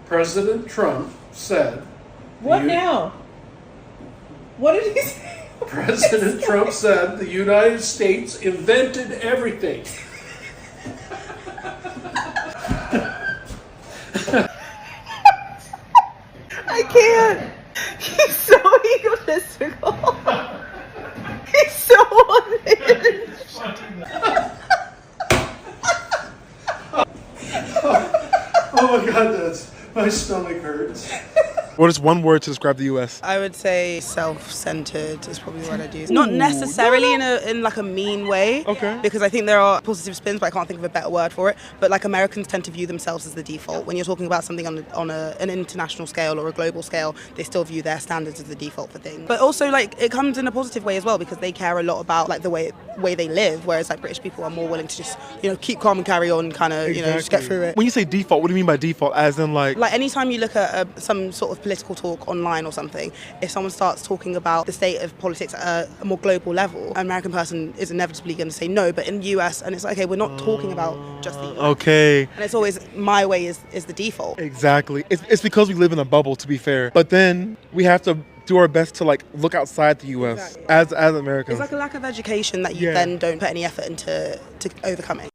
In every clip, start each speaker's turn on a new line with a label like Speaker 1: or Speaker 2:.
Speaker 1: President Trump said.
Speaker 2: What now? What did he say?
Speaker 1: President Trump said the United States invented everything.
Speaker 2: I can't. He's so egotistical. He's so unhinged.
Speaker 1: Oh my God, my stomach hurts.
Speaker 3: What is one word to describe the U.S.?
Speaker 4: I would say self-centered is probably what I'd use. Not necessarily in like a mean way.
Speaker 3: Okay.
Speaker 4: Because I think there are positive spins, but I can't think of a better word for it. But like Americans tend to view themselves as the default. When you're talking about something on an international scale or a global scale, they still view their standards as the default for things. But also like it comes in a positive way as well because they care a lot about like the way they live, whereas like British people are more willing to just keep calm and carry on, kind of just get through it.
Speaker 3: When you say default, what do you mean by default? As in like
Speaker 4: anytime you look at some sort of political talk online or something, if someone starts talking about the state of politics at a more global level, an American person is inevitably going to say no. But in the US, and it's like, okay, we're not talking about just the US.
Speaker 3: Okay.
Speaker 4: And it's always my way is the default.
Speaker 3: Exactly. It's because we live in a bubble, to be fair. But then we have to do our best to like look outside the US as Americans.
Speaker 4: It's like a lack of education that you then don't put any effort into overcoming.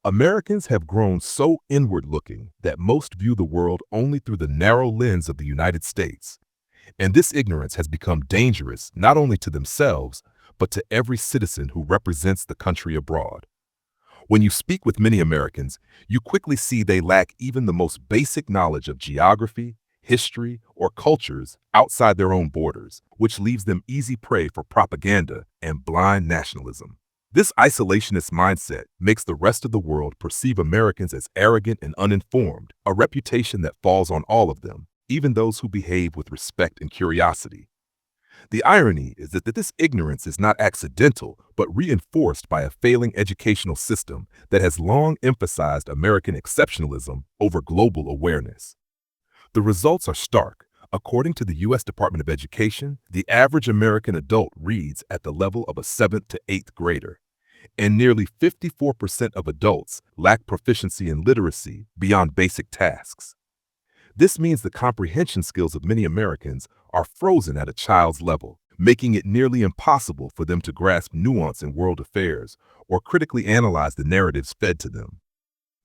Speaker 5: Americans have grown so inward-looking that most view the world only through the narrow lens of the United States. And this ignorance has become dangerous not only to themselves, but to every citizen who represents the country abroad. When you speak with many Americans, you quickly see they lack even the most basic knowledge of geography, history, or cultures outside their own borders, which leaves them easy prey for propaganda and blind nationalism. This isolationist mindset makes the rest of the world perceive Americans as arrogant and uninformed, a reputation that falls on all of them, even those who behave with respect and curiosity. The irony is that this ignorance is not accidental, but reinforced by a failing educational system that has long emphasized American exceptionalism over global awareness. The results are stark. According to the U.S. Department of Education, the average American adult reads at the level of a 7th to 8th grader, and nearly 54% of adults lack proficiency in literacy beyond basic tasks. This means the comprehension skills of many Americans are frozen at a child's level, making it nearly impossible for them to grasp nuance in world affairs or critically analyze the narratives fed to them.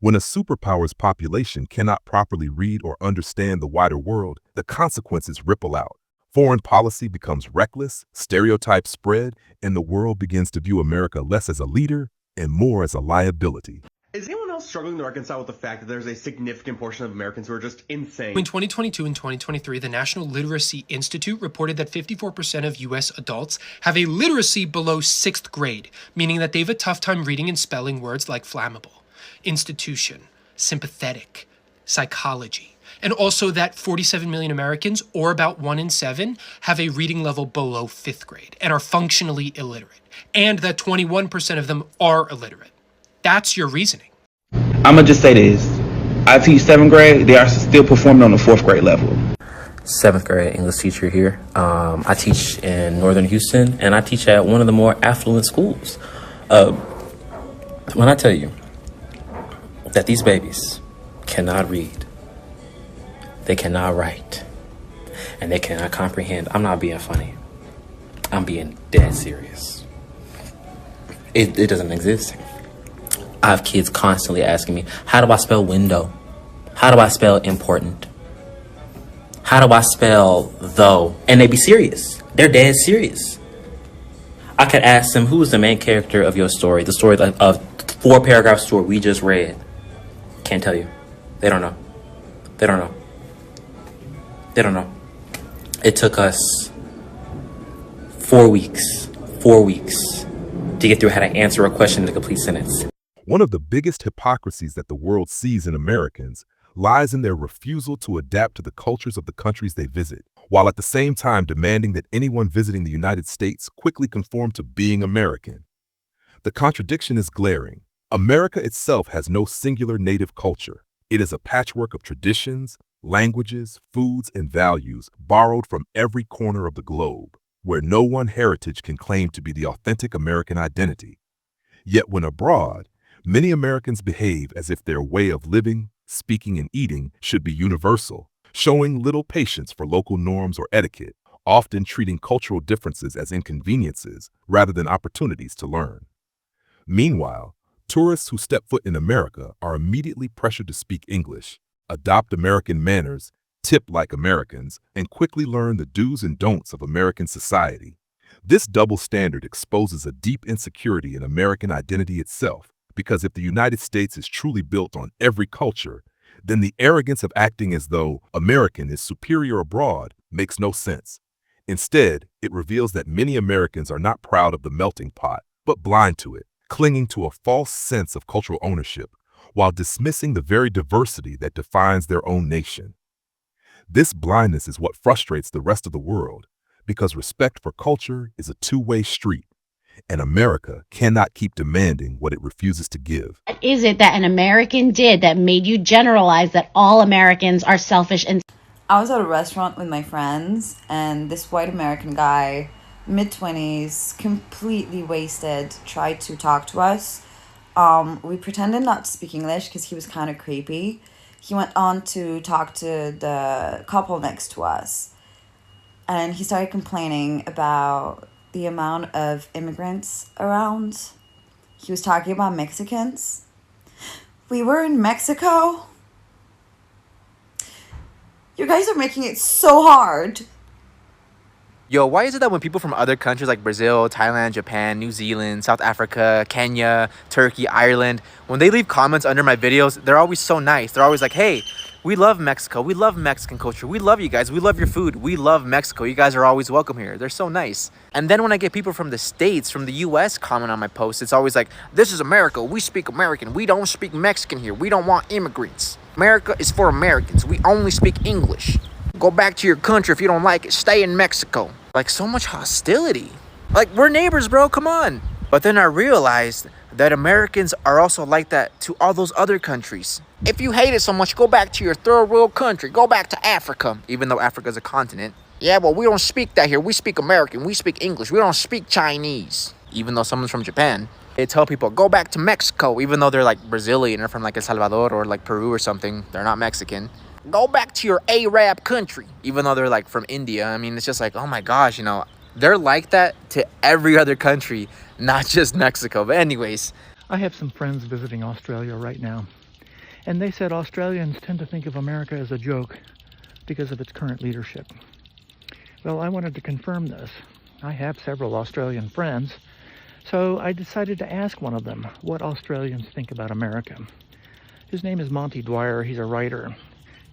Speaker 5: When a superpower's population cannot properly read or understand the wider world, the consequences ripple out. Foreign policy becomes reckless, stereotypes spread, and the world begins to view America less as a leader and more as a liability.
Speaker 6: Is anyone else struggling to reconcile with the fact that there's a significant portion of Americans who are just insane?
Speaker 7: In 2022 and 2023, the National Literacy Institute reported that 54% of U.S. adults have a literacy below 6th grade, meaning that they have a tough time reading and spelling words like flammable, institution, sympathetic, psychology, and also that 47 million Americans, or about 1 in 7, have a reading level below 5th grade and are functionally illiterate, and that 21% of them are illiterate. That's your reasoning.
Speaker 8: I'm going to just say this. I teach 7th grade. They are still performing on the 4th grade level.
Speaker 9: 7th grade English teacher here. I teach in Northern Houston, and I teach at one of the more affluent schools. When I tell you that these babies cannot read, they cannot write, and they cannot comprehend, I'm not being funny. I'm being dead serious. It doesn't exist. I have kids constantly asking me, how do I spell window? How do I spell important? How do I spell though? And they be serious. They're dead serious. I could ask them, who is the main character of your story? The story of 4-paragraph story we just read. Can't tell you. They don't know. They don't know. They don't know. It took us 4 weeks to get through how to answer a question in a complete sentence.
Speaker 5: One of the biggest hypocrisies that the world sees in Americans lies in their refusal to adapt to the cultures of the countries they visit, while at the same time demanding that anyone visiting the United States quickly conform to being American. The contradiction is glaring. America itself has no singular native culture. It is a patchwork of traditions, languages, foods, and values borrowed from every corner of the globe, where no one heritage can claim to be the authentic American identity. Yet when abroad, many Americans behave as if their way of living, speaking and eating should be universal, showing little patience for local norms or etiquette, often treating cultural differences as inconveniences rather than opportunities to learn. Meanwhile, tourists who step foot in America are immediately pressured to speak English, adopt American manners, tip like Americans, and quickly learn the do's and don'ts of American society. This double standard exposes a deep insecurity in American identity itself, because if the United States is truly built on every culture, then the arrogance of acting as though American is superior abroad makes no sense. Instead, it reveals that many Americans are not proud of the melting pot, but blind to it, clinging to a false sense of cultural ownership, while dismissing the very diversity that defines their own nation. This blindness is what frustrates the rest of the world, because respect for culture is a two-way street, and America cannot keep demanding what it refuses to give.
Speaker 10: What is it that an American did that made you generalize that all Americans are selfish and...
Speaker 11: I was at a restaurant with my friends, and this white American guy, mid-20s, completely wasted, tried to talk to us. We pretended not to speak English because he was kind of creepy. He went on to talk to the couple next to us, and he started complaining about the amount of immigrants around. He was talking about Mexicans. We were in Mexico. You guys are making it so hard.
Speaker 12: Yo, why is it that when people from other countries like Brazil, Thailand, Japan, New Zealand, South Africa, Kenya, Turkey, Ireland, when they leave comments under my videos, they're always so nice. They're always like, hey, we love Mexico. We love Mexican culture. We love you guys. We love your food. We love Mexico. You guys are always welcome here. They're so nice. And then when I get people from the States, from the US comment on my posts, it's always like, this is America. We speak American. We don't speak Mexican here. We don't want immigrants. America is for Americans. We only speak English. Go back to your country if you don't like it. Stay in Mexico. Like, so much hostility. Like, we're neighbors, bro. Come on. But then I realized that Americans are also like that to all those other countries. If you hate it so much, go back to your third world country. Go back to Africa, even though Africa is a continent. Yeah, well, we don't speak that here. We speak American. We speak English. We don't speak Chinese, even though someone's from Japan. They tell people, go back to Mexico, even though they're like Brazilian or from like El Salvador or like Peru or something. They're not Mexican. Go back to your Arab country, even though they're like from India. I mean, it's just like, oh my gosh, you know, they're like that to every other country, not just Mexico. But anyways.
Speaker 13: I have some friends visiting Australia right now, and they said Australians tend to think of America as a joke because of its current leadership. Well, I wanted to confirm this. I have several Australian friends, so I decided to ask one of them what Australians think about America. His name is Monty Dwyer. He's a writer.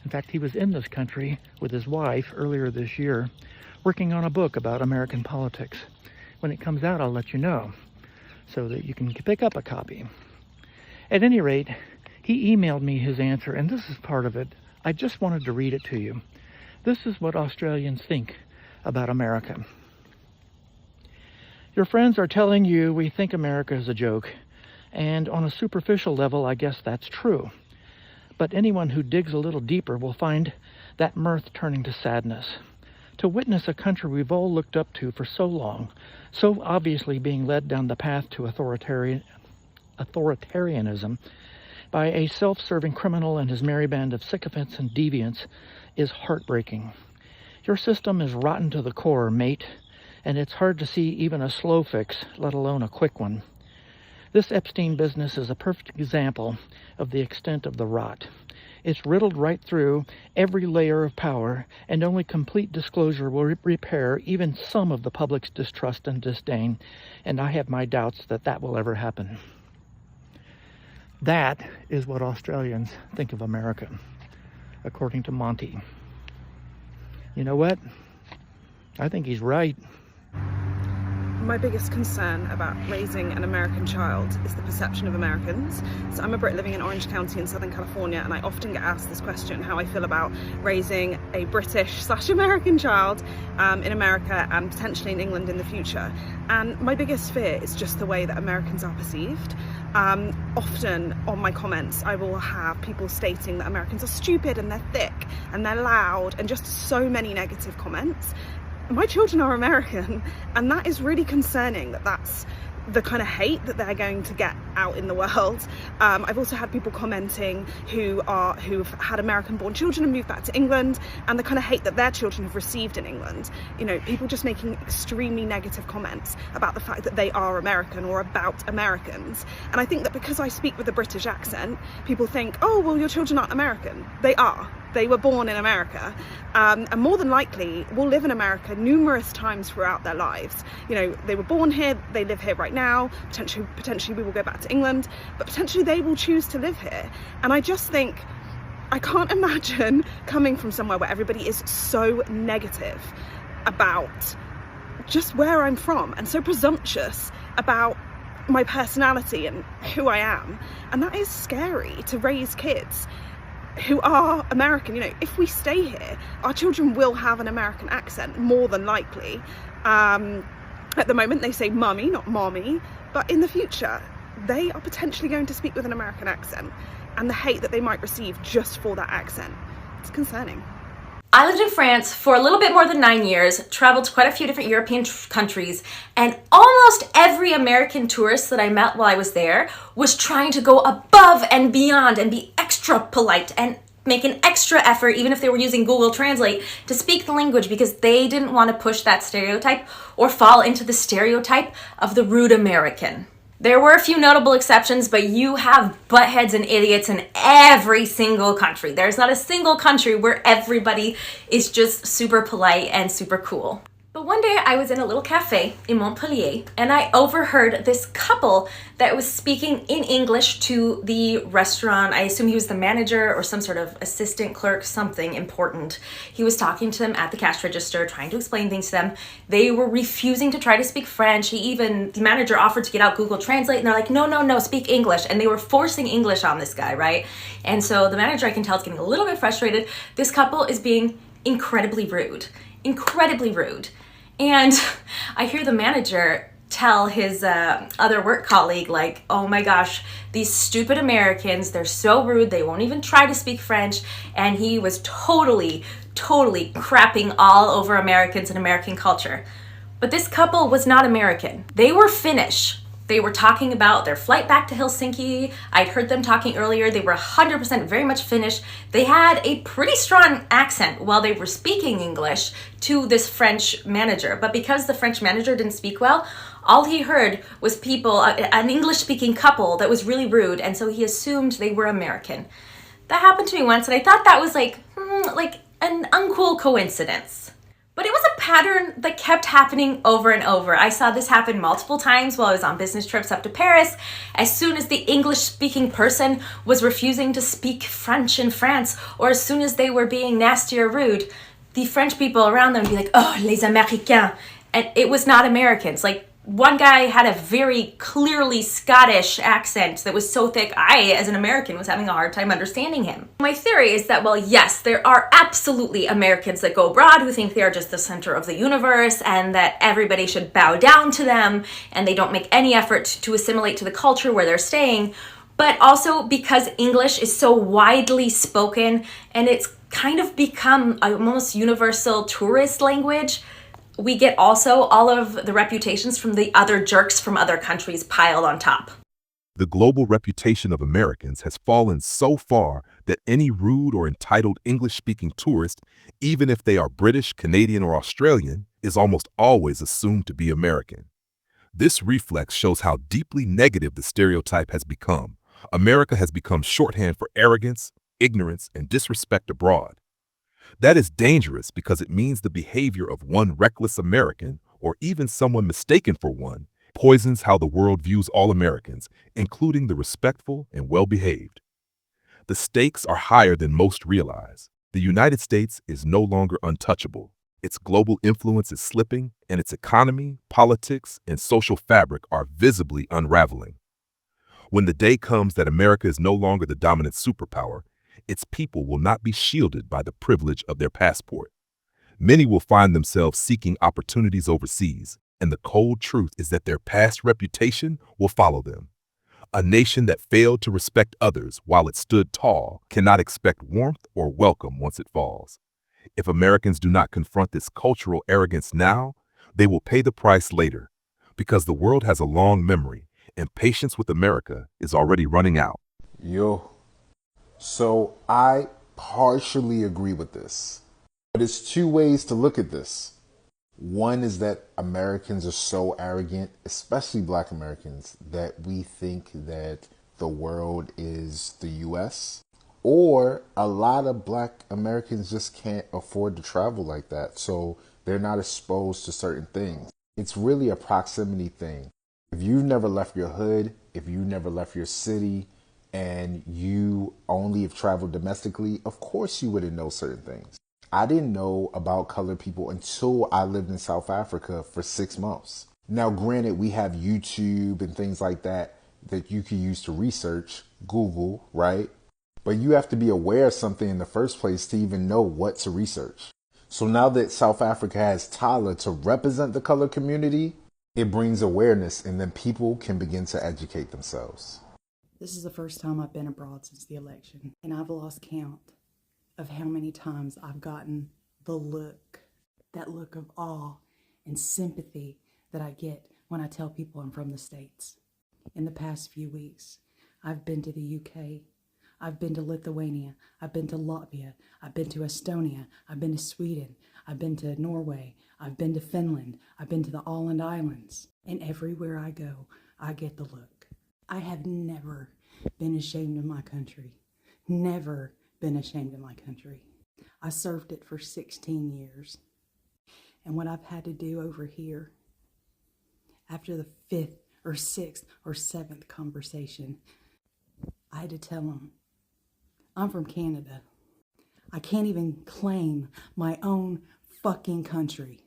Speaker 13: In fact, he was in this country with his wife earlier this year, working on a book about American politics. When it comes out, I'll let you know, so that you can pick up a copy. At any rate, he emailed me his answer, and this is part of it. I just wanted to read it to you. This is what Australians think about America. Your friends are telling you we think America is a joke, and on a superficial level, I guess that's true. But anyone who digs a little deeper will find that mirth turning to sadness. To witness a country we've all looked up to for so long, so obviously being led down the path to authoritarianism by a self-serving criminal and his merry band of sycophants and deviants, is heartbreaking. Your system is rotten to the core, mate, and it's hard to see even a slow fix, let alone a quick one. This Epstein business is a perfect example of the extent of the rot. It's riddled right through every layer of power, and only complete disclosure will repair even some of the public's distrust and disdain, and I have my doubts that that will ever happen. That is what Australians think of America, according to Monty. You know what? I think he's right.
Speaker 14: My biggest concern about raising an American child is the perception of Americans. So I'm a Brit living in Orange County in Southern California, and I often get asked this question, how I feel about raising a British/American child in America and potentially in England in the future. And my biggest fear is just the way that Americans are perceived. Often on my comments I will have people stating that Americans are stupid and they're thick and they're loud, and just so many negative comments. My children are American, and that is really concerning that that's the kind of hate that they're going to get out in the world. I've also had people commenting who've had American-born children and moved back to England, and the kind of hate that their children have received in England. You know, people just making extremely negative comments about the fact that they are American or about Americans. And I think that because I speak with a British accent, people think, oh, well, your children aren't American. They are. They were born in America, and more than likely will live in America numerous times throughout their lives. You know, they were born here, they live here right now, potentially we will go back to England, but potentially they will choose to live here. And I just think, I can't imagine coming from somewhere where everybody is so negative about just where I'm from and so presumptuous about my personality and who I am. And that is scary to raise kids who are American. You know, if we stay here, our children will have an American accent, more than likely. At the moment they say mummy, not mommy, but in the future they are potentially going to speak with an American accent, and the hate that they might receive just for that accent, it's concerning.
Speaker 15: I lived in France for a little bit more than 9 years, traveled to quite a few different European countries, and almost every American tourist that I met while I was there was trying to go above and beyond and be extra polite and make an extra effort, even if they were using Google Translate, to speak the language, because they didn't want to push that stereotype or fall into the stereotype of the rude American. There were a few notable exceptions, but you have buttheads and idiots in every single country. There's not a single country where everybody is just super polite and super cool. But one day I was in a little cafe in Montpellier, and I overheard this couple that was speaking in English to the restaurant. I assume he was the manager or some sort of assistant clerk, something important. He was talking to them at the cash register, trying to explain things to them. They were refusing to try to speak French. The manager offered to get out Google Translate, and they're like, no, speak English. And they were forcing English on this guy, right? And so the manager, I can tell, is getting a little bit frustrated. This couple is being incredibly rude. And I hear the manager tell his other work colleague, like, oh my gosh, these stupid Americans, they're so rude, they won't even try to speak French. And he was totally crapping all over Americans and American culture. But this couple was not American. They were Finnish. They were talking about their flight back to Helsinki. I'd heard them talking earlier. They were 100% very much Finnish. They had a pretty strong accent while they were speaking English to this French manager. But because the French manager didn't speak well, all he heard was people, an English-speaking couple that was really rude, and so he assumed they were American. That happened to me once, and I thought that was like an uncool coincidence. But it was a pattern that kept happening over and over. I saw this happen multiple times while I was on business trips up to Paris. As soon as the English-speaking person was refusing to speak French in France, or as soon as they were being nasty or rude, the French people around them would be like, oh, les Américains. And it was not Americans. Like, one guy had a very clearly Scottish accent that was so thick, I, as an American, was having a hard time understanding him. My theory is that, well, yes, there are absolutely Americans that go abroad who think they are just the center of the universe and that everybody should bow down to them and they don't make any effort to assimilate to the culture where they're staying. But also because English is so widely spoken and it's kind of become a almost universal tourist language, we get also all of the reputations from the other jerks from other countries piled on top.
Speaker 5: The global reputation of Americans has fallen so far that any rude or entitled English-speaking tourist, even if they are British, Canadian, or Australian, is almost always assumed to be American. This reflex shows how deeply negative the stereotype has become. America has become shorthand for arrogance, ignorance, and disrespect abroad. That is dangerous because it means the behavior of one reckless American, or even someone mistaken for one, poisons how the world views all Americans, including the respectful and well-behaved. The stakes are higher than most realize. The United States is no longer untouchable. Its global influence is slipping, and its economy, politics, and social fabric are visibly unraveling. When the day comes that America is no longer the dominant superpower, its people will not be shielded by the privilege of their passport. Many will find themselves seeking opportunities overseas, and the cold truth is that their past reputation will follow them. A nation that failed to respect others while it stood tall cannot expect warmth or welcome once it falls. If Americans do not confront this cultural arrogance now, they will pay the price later, because the world has a long memory and patience with America is already running out.
Speaker 16: Yo, so I partially agree with this, but it's two ways to look at this. One is that Americans are so arrogant, especially Black Americans, that we think that the world is the US. Or a lot of Black Americans just can't afford to travel like that, so they're not exposed to certain things. It's really a proximity thing. If you've never left your hood, if you never left your city, and you only have traveled domestically, of course you wouldn't know certain things. I didn't know about colored people until I lived in South Africa for 6 months. Now, granted, we have YouTube and things like that you can use to research, Google, right? But you have to be aware of something in the first place to even know what to research. So now that South Africa has Tyler to represent the colored community, it brings awareness, and then people can begin to educate themselves.
Speaker 17: This is the first time I've been abroad since the election, and I've lost count of how many times I've gotten that look of awe and sympathy that I get when I tell people I'm from the States. In the past few weeks, I've been to the UK, I've been to Lithuania, I've been to Latvia, I've been to Estonia, I've been to Sweden, I've been to Norway, I've been to Finland, I've been to the Åland Islands, and everywhere I go, I get the look. I have never been ashamed of my country. Never been ashamed of my country. I served it for 16 years. And what I've had to do over here, after the 5th or 6th or 7th conversation, I had to tell them, I'm from Canada. I can't even claim my own fucking country.